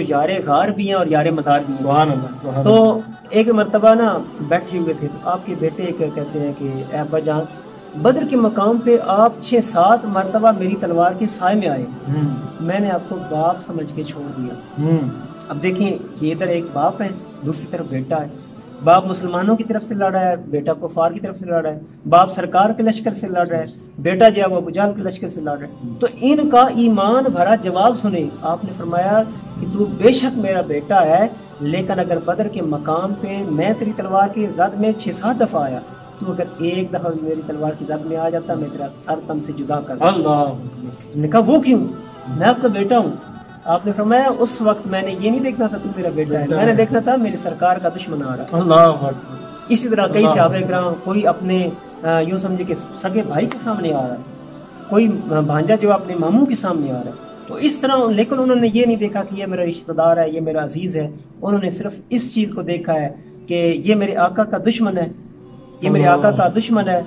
یار غار بھی ہیں اور یار مزار بھی ہیں۔ سبحان اللہ۔ تو ایک مرتبہ نا بیٹھے ہوئے تھے، تو آپ کے بیٹے کہتے ہیں کہ اے ابا جان، بدر کے مقام پہ آپ 6-7 مرتبہ میری تلوار کے سائے میں آئے، میں نے آپ کو باپ سمجھ کے چھوڑ دیا۔ اب دیکھیں، یہ ادھر ایک باپ ہے، دوسری طرف بیٹا ہے۔ باپ مسلمانوں کی طرف سے لڑ رہا ہے، بیٹا کفار کی طرف سے لڑ رہا ہے۔ باپ سرکار کے لشکر سے لڑ رہا ہے، بیٹا جو ہے وہ ابو جہل کے لشکر سے لڑ رہا ہے۔ تو ان کا ایمان بھرا جواب سنے، آپ نے فرمایا کہ تو بے شک میرا بیٹا ہے، لیکن اگر بدر کے مقام پہ میں تیری تلوار کی زد میں 6-7 دفعہ آیا، تو اگر ایک دفعہ بھی میری تلوار کی زد میں آ جاتا، میں تیرا سر تن سے جدا کر دیتا۔ اللہ نے کہا وہ کیوں؟ میں آپ کا بیٹا ہوں۔ آپ نے فرمایا اس وقت میں نے یہ نہیں دیکھنا تھا تو میرا بیٹا ہے، میں نے دیکھنا تھا میری سرکار کا دشمن آ رہا۔ اللہ۔ اسی طرح کئی صحابہ کرام، کوئی اپنے یوں سمجھے کہ سگے بھائی کے سامنے آ رہا ہے، کوئی بھانجا جو اپنے ماموں کے سامنے آ رہا ہے، تو اس طرح، لیکن انہوں نے یہ نہیں دیکھا کہ یہ میرا رشتہ دار ہے، یہ میرا عزیز ہے۔ انہوں نے صرف اس چیز کو دیکھا ہے کہ یہ میرے آقا کا دشمن ہے، یہ میرے آقا کا دشمن ہے،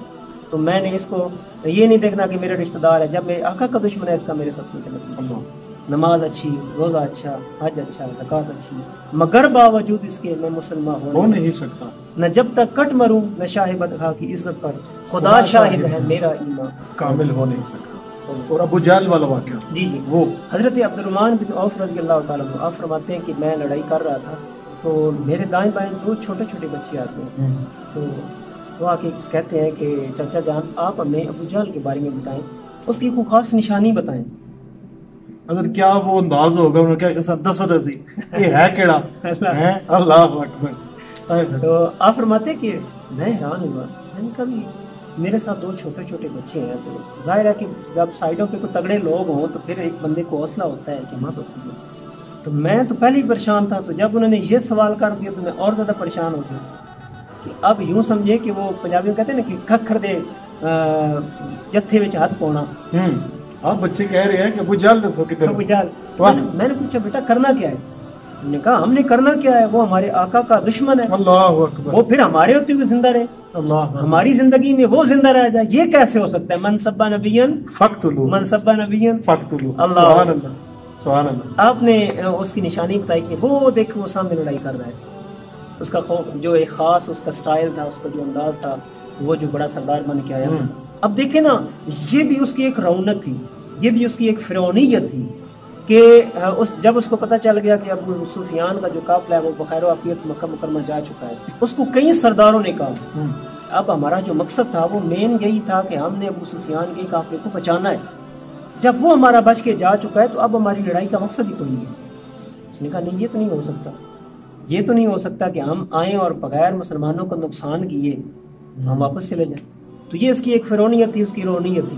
تو میں نے اس کو یہ نہیں دیکھنا کہ میرا رشتہ دار ہے۔ جب میرے آقا کا دشمن ہے، اس کا میرے ساتھ کوئی تعلق نہیں۔ نماز اچھی، روزہ اچھا، حج اچھا، زکوٰۃ اچھی، مگر باوجود اس کے میں مسلمان ہو نہیں سکتا۔ نہ جب تک کٹ مروں میں شاہ بدخا کی عزت پر، خدا شاہد ہے میرا ایمان کامل ہو نہیں سکتا۔ اور ابو جہل والا واقعہ، جی وہ حضرت عبد الرحمن بن عوف رضی اللہ تعالیٰ عنہ، آپ فرماتے ہیں کہ میں لڑائی کر رہا تھا تو میرے دائیں بائیں دو چھوٹے چھوٹے بچے آتے ہیں، تو وہ آ کے کہتے ہیں کہ چچا جان آپ ہمیں ابو جہل کے بارے میں بتائیں، اس کی کوئی خاص نشانی بتائیں۔ حضرت کیا وہ انداز ہوگا، انہوں نے کیا کہ دسو دسی یہ ہے کیڑا ہے؟ اللہ اکبر۔ تو آپ فرماتے کہ میں حیران ہوا، میں نے کہا بھی میرے ساتھ دو چھوٹے چھوٹے بچے ہیں، تو ظاہر ہے کہ جب سائڈوں پہ کوئی تگڑے لوگ ہوں تو پھر ایک بندے کو حوصلہ ہوتا ہے کہ ماں تو میں تو پہلے ہی پریشان تھا، تو جب انہوں نے یہ سوال کر دیا تو میں اور زیادہ پریشان ہو گیا کہ اب یوں سمجھے کہ وہ پنجابی میں کہتے ہیں نا کہ کھکھر دے جتھے وچ ہاتھ پاؤنا۔ آپ بچے کہہ رہے ہیں کہ ابو جہل دسو کہ ابو جہل، میں نے پوچھا بیٹا کرنا کیا ہے؟ انہوں نے کہا ہم نے کرنا کیا ہے، وہ ہمارے آقا کا دشمن ہے، اللہ اکبر، وہ پھر ہمارے ہوتے ہوئے زندہ رہے، اللہ ہماری زندگی میں وہ زندہ رہ جائے، یہ کیسے ہو سکتا ہے؟ من سبا نبیًا فقتلو، من سبا نبیًا فقتلو، اللہ سبحان اللہ سبحان اللہ۔ آپ نے اس کی نشانی بتائی کہ وہ دیکھو وہ سامنے لڑائی کر رہا ہے، اس کا جو ایک خاص اس کا سٹائل تھا، اس کا جو انداز تھا، وہ جو بڑا سردار بن کے آیا۔ اب دیکھیں نا، یہ بھی اس کی ایک رونق تھی، یہ بھی اس کی ایک فرعونیت تھی کہ جب اس کو پتہ چل گیا کہ ابو سفیان کا جو قافلہ ہے وہ بخیر و عافیت مکہ مکرمہ جا چکا ہے، اس کو کئی سرداروں نے کہا اب ہمارا جو مقصد تھا وہ مین یہی تھا کہ ہم نے ابو سفیان کے قافلے کو بچانا ہے، جب وہ ہمارا بچ کے جا چکا ہے تو اب ہماری لڑائی کا مقصد ہی کوئی نہیں ہے۔ اس نے کہا نہیں، یہ تو نہیں ہو سکتا، یہ تو نہیں ہو سکتا کہ ہم آئیں اور بغیر مسلمانوں کو نقصان کیے ہم واپس چلے جائیں۔ تو یہ اس کی ایک فرعونیت تھی، اس کی رونیت تھی۔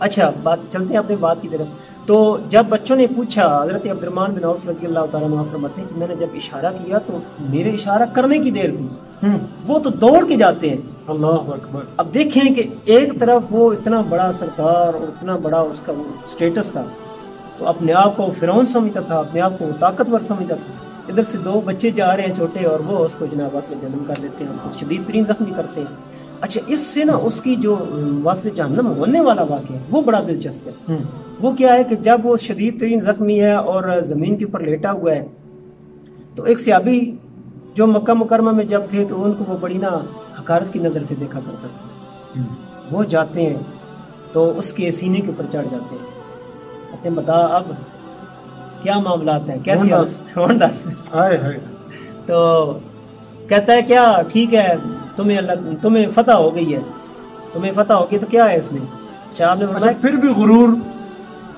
اچھا بات چلتے ہیں اپنے بات کی طرف۔ تو جب بچوں نے پوچھا، حضرت عبد الرحمن بن عوف رضی اللہ تعالیٰ عنہ فرماتے ہیں کہ میں نے جب اشارہ کیا تو میرے اشارہ کرنے کی دیر تھی، وہ تو دوڑ کے جاتے ہیں۔ اللہ اکبر۔ اب دیکھیں کہ ایک طرف وہ اتنا بڑا سردار اور اتنا بڑا اس کا وہ سٹیٹس تھا، تو اپنے آپ کو فرعون سمجھتا تھا، اپنے آپ کو طاقتور سمجھتا تھا، ادھر سے دو بچے جا رہے ہیں چھوٹے اور وہ اس کو جناب واسل جہنم کر دیتے ہیں، اس کو شدید ترین زخمی کرتے ہیں۔ اچھا اس سے نا اس کی جو واسل جہنم ہونے والا واقعہ ہے وہ بڑا دلچسپ ہے۔ وہ کیا ہے کہ جب وہ شدید ترین زخمی ہے اور زمین کے اوپر لیٹا ہوا ہے، تو ایک صحابی جو مکہ مکرمہ میں جب تھے تو ان کو وہ بڑی نا حقارت کی نظر سے دیکھا کرتا تھا، وہ جاتے ہیں تو اس کے سینے کے اوپر چڑھ جاتے ہیں، کہتے ہیں بتا اب کیا معاملات ہیں، کیسے تو کہتا ہے کیا ٹھیک ہے، تمہیں فتح ہو گئی ہے، تمہیں فتح ہو گئی تو کیا ہے اس میں؟ آپ نے فرمایا پھر بھی غرور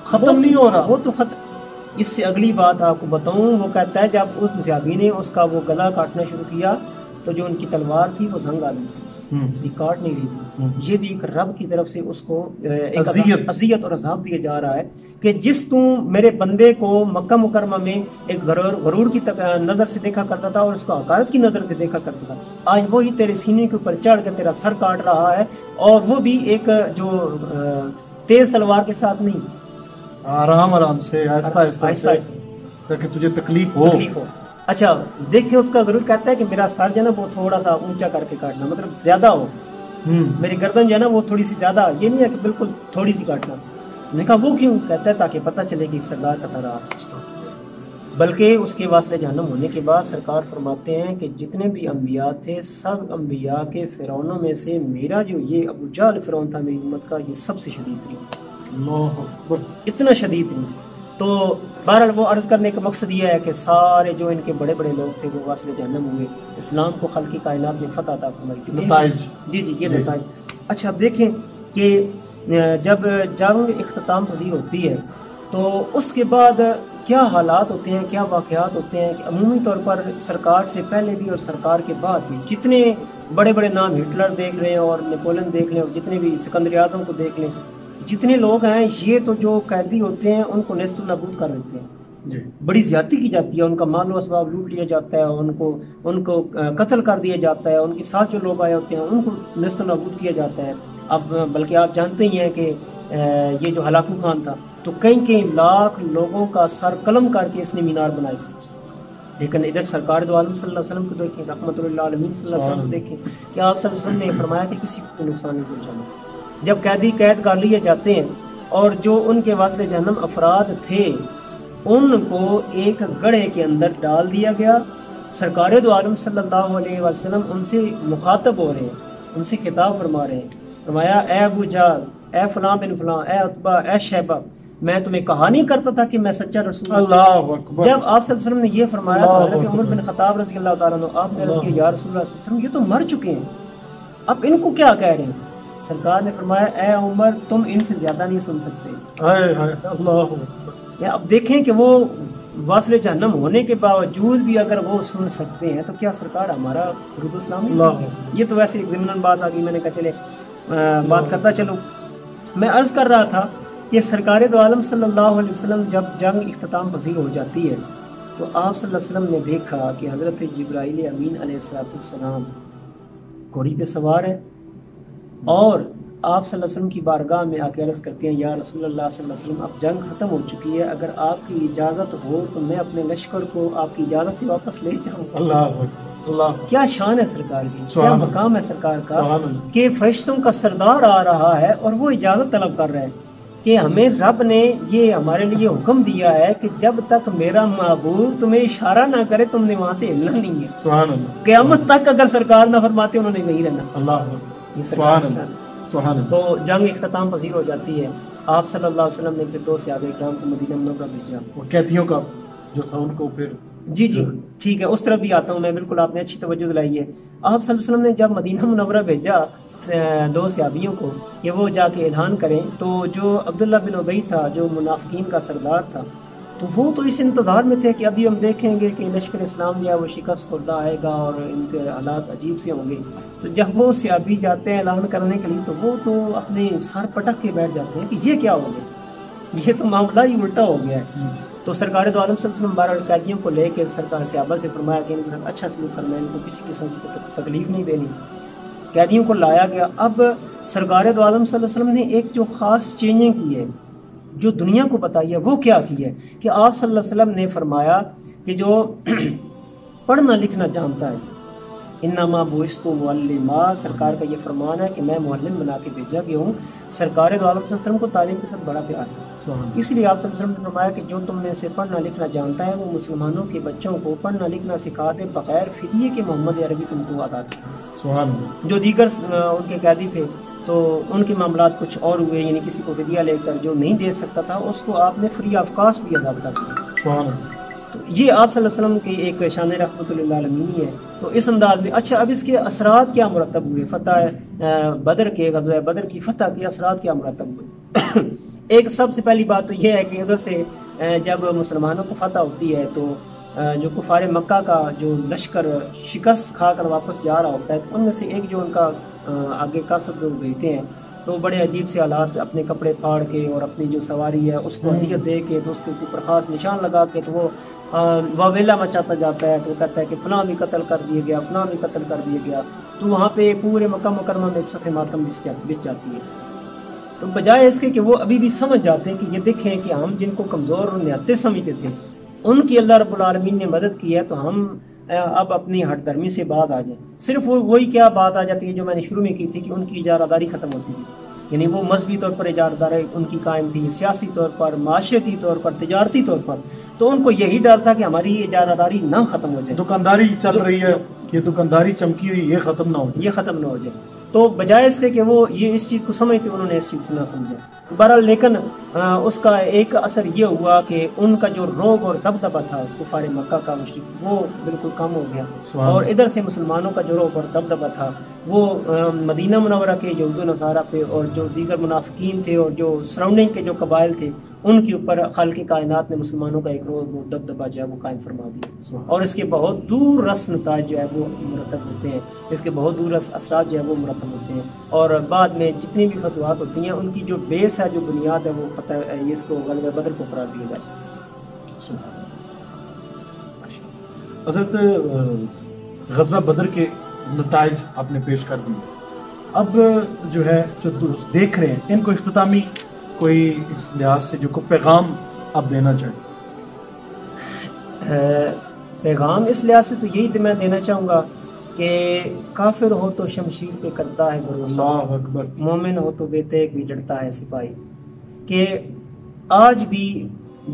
ختم نہیں ہو رہا، وہ تو ختم۔ اس سے اگلی بات آپ کو بتاؤں، وہ کہتا ہے جب اس صحابی نے اس کا وہ گلا کاٹنا شروع کیا تو جو ان کی تلوار تھی وہ زنگ آ گئی تھی، اس لیے کاٹ نہیں رہی تھی۔ یہ بھی ایک رب کی طرف سے اس کو اذیت اور عذاب دیا جا رہا ہے کہ جس تم میرے بندے کو مکہ مکرمہ میں ایک غرور کی نظر سے دیکھا کرتا تھا اور اس کو حقارت کی نظر سے دیکھا کرتا تھا، آج وہی تیرے سینے کے اوپر چڑھ کر تیرا سر کاٹ رہا ہے، اور وہ بھی ایک جو تیز تلوار کے ساتھ نہیں، آرام آرام سے، آہستہ آہستہ، تاکہ تجھے تکلیف ہو۔ اچھا دیکھیں، اس کا غرور کہتا ہے کہ میرا سر جو ہے نا وہ تھوڑا سا اونچا کر کے کاٹنا، مطلب زیادہ ہو، میری گردن جو ہے نا وہ تھوڑی سی زیادہ، یہ نہیں ہے کہ بالکل تھوڑی سی کاٹنا۔ میں نے کہا وہ کیوں؟ کہتا ہے تاکہ پتہ چلے کہ ایک سردار کا سر آ، بلکہ اس کے واسطے جہنم ہونے کے بعد سرکار فرماتے ہیں کہ جتنے بھی انبیاء تھے سب انبیاء کے فرعونوں میں سے میرا جو یہ ابو جہل فرعون تھا میری امت کا، یہ سب سے شدید ترین، اللہ اکبر، اتنا شدید ترین۔ تو بہرحال وہ عرض کرنے کا مقصد یہ ہے کہ سارے جو ان کے بڑے بڑے لوگ تھے وہ واسل جہنم ہوئے، اسلام کو خلقی کائنات میں فتح عطا فرمائی، نتائج، جی یہ نتائج۔ اچھا اب دیکھیں کہ جب جنگ اختتام پذیر ہوتی ہے تو اس کے بعد کیا حالات ہوتے ہیں، کیا واقعات ہوتے ہیں کہ عمومی طور پر سرکار سے پہلے بھی اور سرکار کے بعد بھی جتنے بڑے بڑے نام، ہٹلر دیکھ لیں اور نیپولن دیکھ لیں اور جتنے بھی سکندر اعظم کو دیکھ لیں، جتنے لوگ ہیں یہ تو جو قیدی ہوتے ہیں ان کو نیست و نابود کر دیتے ہیں، بڑی زیادتی کی جاتی ہے، ان کا مال و اسباب لوٹ لیا جاتا ہے، ان کو قتل کر دیا جاتا ہے، ان کے ساتھ جو لوگ آئے ہوتے ہیں ان کو نیست و نابود کیا جاتا ہے۔ اب بلکہ آپ جانتے ہی ہیں کہ یہ جو ہلاکو خان تھا تو کئی لاکھ لوگوں کا سر قلم کر کے اس نے مینار بنائی تھی، لیکن ادھر سرکار دو عالم صلی اللہ علیہ وسلم کو دیکھیں، رحمت اللہ عالمین صلی اللہ علیہ وسلم کو دیکھیں کہ آپ صلی اللہ علیہ وسلم نے فرمایا کہ کسی کو نقصان نہیں پہنچانا۔ جب قیدی قید کر لیے جاتے ہیں اور جو ان کے واسطے جہنم افراد تھے ان کو ایک گڑھے کے اندر ڈال دیا گیا، سرکار دو عالم صلی اللہ علیہ وسلم ان سے مخاطب ہو رہے ہیں، ان سے خطاب فرما رہے ہیں، فرمایا اے ابو جہل، اے فلاں بن فلاں، اے عتبہ، اے شیبہ، میں تمہیں کہا نہیں کرتا تھا کہ میں سچا رسول ہوں؟ اللہ اکبر. جب آپ صلی اللہ علیہ وسلم نے یہ فرمایا تو اللہ حضرت عمر اکبر. بن خطاب رضی اللہ تعالیٰ عنہ آپ نے عرض کیا یا رسول اللہ صلی اللہ علیہ وسلم یہ تو مر چکے ہیں، اب ان کو کیا کہہ رہے ہیں؟ سرکار نے فرمایا اے عمر تم ان سے زیادہ نہیں سن سکتے. ہائے ہائے اللہ اکبر. یا اب دیکھیں کہ وہ واصل جہنم ہونے کے باوجود بھی اگر وہ سن سکتے ہیں تو کیا سرکار ہمارا درود و سلام نہیں اللہ. کرتے؟ یہ تو ویسے ایک ضمن بات آ گئی، میں نے کہا چلے بات کرتا چلو. میں عرض کر رہا تھا کہ سرکار دو عالم صلی اللہ علیہ وسلم جب جنگ اختتام پذیر ہو جاتی ہے تو آپ صلی اللہ علیہ وسلم نے دیکھا کہ حضرت جبرائیل امین علیہ السلام گھوڑی پہ سوار ہے اور آپ صلی اللہ علیہ وسلم کی بارگاہ میں آ کے عرض کرتے ہیں یا رسول اللہ صلی اللہ علیہ وسلم اب جنگ ختم ہو چکی ہے، اگر آپ کی اجازت ہو تو میں اپنے لشکر کو آپ کی اجازت سے واپس لے جاؤں. اللہ اکبر. اللہ. کیا شان ہے سرکار کی، کیا سبحان اللہ. مقام ہے سرکار کا سبحان اللہ. کہ فرشتوں کا سردار آ رہا ہے اور وہ اجازت طلب کر رہا ہے کہ ہمیں رب نے یہ ہمارے لیے حکم دیا ہے کہ جب تک میرا معبود تمہیں اشارہ نہ کرے تم نے وہاں سے ہلنا نہیں ہے. سبحان اللہ. قیامت تک اگر سرکار نہ فرماتے انہوں نے وہیں رہنا. اللہ اکبر. یہ سرکار سبحان کی اللہ. شان ہے. سبحان اللہ. تو جنگ اختتام پذیر ہو جاتی ہے. آپ صلی اللہ علیہ وسلم نے پھر 2 صحابہ کرام کو مدینہ منورہ بھیجا. وہ قیدیوں کا جو تھا ان کو پھر جی ٹھیک ہے اس طرف بھی آتا ہوں میں، بالکل آپ نے اچھی توجہ دلائی ہے. آپ صلی اللہ علیہ وسلم نے جب مدینہ منورہ بھیجا 2 صحابیوں کو کہ وہ جا کے اعلان کریں، تو جو عبداللہ بن ابی تھا جو منافقین کا سردار تھا تو وہ تو اس انتظار میں تھے کہ ابھی ہم دیکھیں گے کہ لشکر اسلام جو ہے وہ شکست خوردہ آئے گا اور ان کے حالات عجیب سے ہوں گے. تو جب وہ صحابی جاتے ہیں اعلان کرنے کے لیے تو وہ تو اپنے سر پٹک کے بیٹھ جاتے ہیں کہ یہ کیا ہو گیا، یہ تو معاملہ ہی الٹا ہو گیا ہے. تو سرکار دو عالم صلی اللہ علیہ وسلم 12 قیدیوں کو لے کے سرکار صحابہ سے فرمایا کہ ان کے ساتھ اچھا سلوک کرنا ہے، ان کو کسی قسم کی تکلیف نہیں دینی. قیدیوں کو لایا گیا. اب سرکار دو عالم صلی اللہ علیہ وسلم نے ایک جو خاص چینجنگ کی ہے جو دنیا کو بتائی ہے وہ کیا کی ہے کہ آپ صلی اللہ علیہ وسلم نے فرمایا کہ جو پڑھنا لکھنا جانتا ہے انما بعثت معلما، سرکار کا یہ فرمان ہے کہ میں معلم بنا کے بھیجا گیا ہوں. سرکار دو عالم صلی اللہ علیہ وسلم کو تعلیم کے ساتھ بڑا پیار ہے، اس لیے آپ صلی اللہ علیہ وسلم نے فرمایا کہ جو تم میں سے پڑھنا لکھنا جانتا ہے وہ مسلمانوں کے بچوں کو پڑھنا لکھنا سکھا دے بغیر فدیے کے محمد عربی تم کو آزاد کر. سبحان اللہ. جو دیگر ان کے قیدی تھے تو ان کے معاملات کچھ اور ہوئے، یعنی کسی کو فدیہ لے کر جو نہیں دے سکتا تھا اس کو آپ نے فری آف کاسٹ بھی آزاد کر دیا. سبحان اللہ. تو یہ آپ صلی اللہ علیہ وسلم کی ایک شان رحمۃ اللہ علیہ ہے. تو اس انداز میں اچھا اب اس کے اثرات کیا مرتب ہوئے، فتح بدر کے غزوہ بدر کی فتح کے اثرات کیا مرتب ہوئے. ایک سب سے پہلی بات تو یہ ہے کہ ادھر سے جب مسلمانوں کو فتح ہوتی ہے تو جو کفار مکہ کا جو لشکر شکست کھا کر واپس جا رہا ہوتا ہے تو ان میں سے ایک جو ان کا آگے کاسب لوگ بھیجتے ہیں تو بڑے عجیب سے حالات، اپنے کپڑے پھاڑ کے اور اپنی جو سواری ہے اس کو اذیت دے کے تو اس کے اوپر خاص نشان لگا کے تو وہ واویلا مچاتا جاتا ہے. تو وہ کہتا ہے کہ فلاں بھی قتل کر دیا گیا، فلاں بھی قتل کر دیا گیا. تو وہاں پہ پورے مکہ مکرمہ میں ایک صفحہ ماتم بچ جاتی ہے. تو بجائے اس کے کہ وہ ابھی بھی سمجھ جاتے ہیں کہ یہ دیکھیں کہ ہم جن کو کمزور اور نہتے سمجھتے تھے ان کی اللہ رب العالمین نے مدد کی ہے تو ہم اب اپنی ہٹ درمی سے باز آ جائیں. صرف وہی کیا بات آ جاتی ہے جو میں نے شروع میں کی تھی کہ ان کی اجارہ داری ختم ہوتی تھی، یعنی وہ مذہبی طور پر اجارہ داری ان کی قائم تھی، سیاسی طور پر، معاشرتی طور پر، تجارتی طور پر. تو ان کو یہی ڈر تھا کہ ہماری اجارہ داری نہ ختم ہو جائے، دکانداری چل رہی ہے، یہ دکانداری چمکی ہوئی یہ ختم نہ ہو جائے، یہ ختم نہ ہو جائے. تو بجائے اس کے کہ وہ یہ اس چیز کو سمجھتے انہوں نے اس چیز کو نہ سمجھا. بہرحال لیکن اس کا ایک اثر یہ ہوا کہ ان کا جو روب اور دبدبہ تھا کفار مکہ کا مشرک وہ بالکل کم ہو گیا، اور ادھر سے مسلمانوں کا جو روب اور دبدبہ تھا وہ مدینہ منورہ کے یہود و نصارہ پہ اور جو دیگر منافقین تھے اور جو سراؤنڈنگ کے جو قبائل تھے ان کے اوپر خالق کائنات نے مسلمانوں کا ایک روب و دبدبہ جو ہے وہ قائم فرما دیا. اور اس کے بہت دور رس نتائج جو ہے وہ مرتب ہوتے ہیں، اس کے بہت دور رس اثرات جو ہے وہ مرتب ہوتے ہیں. اور بعد میں جتنی بھی فتوحات ہوتی ہیں ان کی جو بیس ہے، جو بنیاد ہے، وہ فتح اس کو غزوہ بدر کو قرار دیا جا سکتا ہے. حضرت غزوہ بدر کے نتائج آپ نے پیش کر دیے. اب جو ہے جو دیکھ رہے ہیں ان کو اختتامی کوئی اس لحاظ سے جو کو پیغام آپ دینا چاہیں. پیغام اس لحاظ سے تو یہی میں دینا چاہوں گا کہ کافر ہو تو شمشیر پہ کرتا ہے بھروسہ، اللہ اکبر، مومن ہو تو بے تیغ بھی لڑتا ہے سپاہی. کہ آج بھی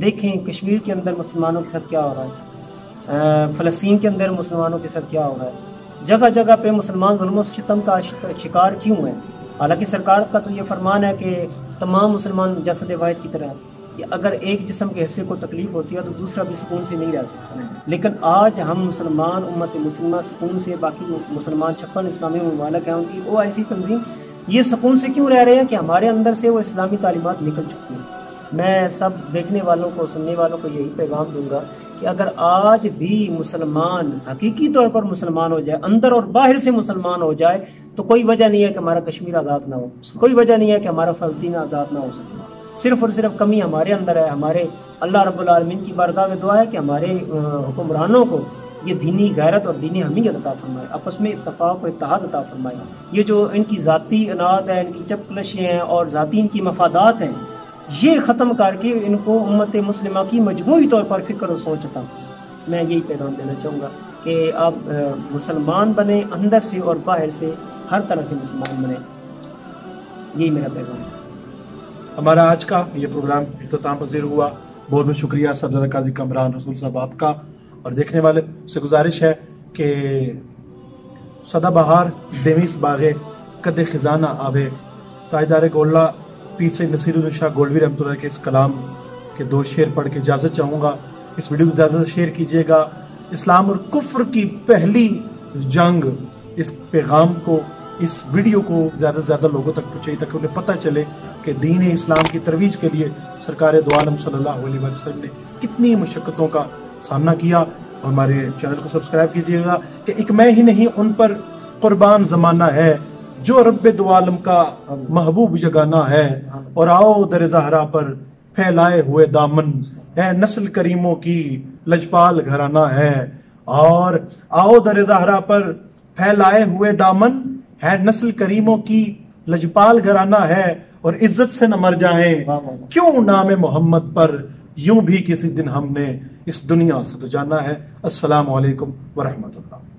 دیکھیں کشمیر کے اندر مسلمانوں کے ساتھ کیا ہو رہا ہے، فلسطین کے اندر مسلمانوں کے ساتھ کیا ہو رہا ہے، جگہ جگہ پہ مسلمان ظلم و ستم کا شکار کیوں ہے. حالانکہ سرکار کا تو یہ فرمان ہے کہ تمام مسلمان جسد واحد کی طرح. کہ اگر ایک جسم کے حصے کو تکلیف ہوتی ہے تو دوسرا بھی سکون سے نہیں رہ سکتا. لیکن آج ہم مسلمان امت مسلمہ سکون سے، باقی مسلمان 56 اسلامی ممالک ہیں ان کی وہ ایسی تنظیم یہ سکون سے کیوں رہ رہے ہیں کہ ہمارے اندر سے وہ اسلامی تعلیمات نکل چکی ہیں. میں سب دیکھنے والوں کو، سننے والوں کو یہی پیغام دوں گا کہ اگر آج بھی مسلمان حقیقی طور پر مسلمان ہو جائے، اندر اور باہر سے مسلمان ہو جائے، تو کوئی وجہ نہیں ہے کہ ہمارا کشمیر آزاد نہ ہو، کوئی وجہ نہیں ہے کہ ہمارا فلسطین آزاد نہ ہو سکے. صرف اور صرف کمی ہمارے اندر ہے. ہمارے اللہ رب العالمین کی بارگاہ میں دعا ہے کہ ہمارے حکمرانوں کو یہ دینی غیرت اور دینی حمیت عطا فرمائے، آپس میں اتفاق و اتحاد عطا فرمائے. یہ جو ان کی ذاتی اناد ہے، ان کی چپکلشیں ہیں اور ذاتی ان کی مفادات ہیں، یہ ختم کر کے ان کو امت مسلمہ کی مجموعی طور پر فکر و سوچ عطا. میں یہی پیغام دینا چاہوں گا کہ آپ مسلمان بنیں، اندر سے اور باہر سے ہر طرح سے مسلمان بنیں. یہی میرا پیغام ہے. ہمارا آج کا یہ پروگرام اختتام پذیر ہوا. بہت بہت شکریہ صدر قاضی کامران رسول صاحب آپ کا، اور دیکھنے والے سے گزارش ہے کہ سدا بہار دیویس باغے قد خزانہ آوے. تاجدار گولڈا پیچھے نصیر الدین شاہ گولوی رحمۃ اللہ کے اس کلام کے 2 شعر پڑھ کے اجازت چاہوں گا. اس ویڈیو کو زیادہ سے شیئر کیجیے گا. اسلام اور کفر کی پہلی جنگ، اس پیغام کو، اس ویڈیو کو زیادہ سے زیادہ لوگوں تک پہنچائیے تاکہ انہیں پتہ چلے کہ دین اسلام کی ترویج کے لیے سرکار دو عالم صلی اللہ علیہ وسلم نے کتنی مشقتوں کا سامنا کیا. اور ہمارے چینل کو سبسکرائب کیجیے گا کہ ایک میں ہی نہیں، ان پر قربان زمانہ ہے جو رب دو عالم کا محبوب یگانہ ہے. اور آؤ در زہرا پر پھیلائے ہوئے دامن، اے نسل کریموں کی لجپال گھرانہ ہے. اور آؤ در زہرا پر پھیلائے ہوئے دامن، ہے نسل کریموں کی لجپال گھرانہ ہے. اور عزت سے نہ مر جائیں کیوں نام محمد پر، یوں بھی کسی دن ہم نے اس دنیا سے تو جانا ہے. السلام علیکم ورحمۃ اللہ.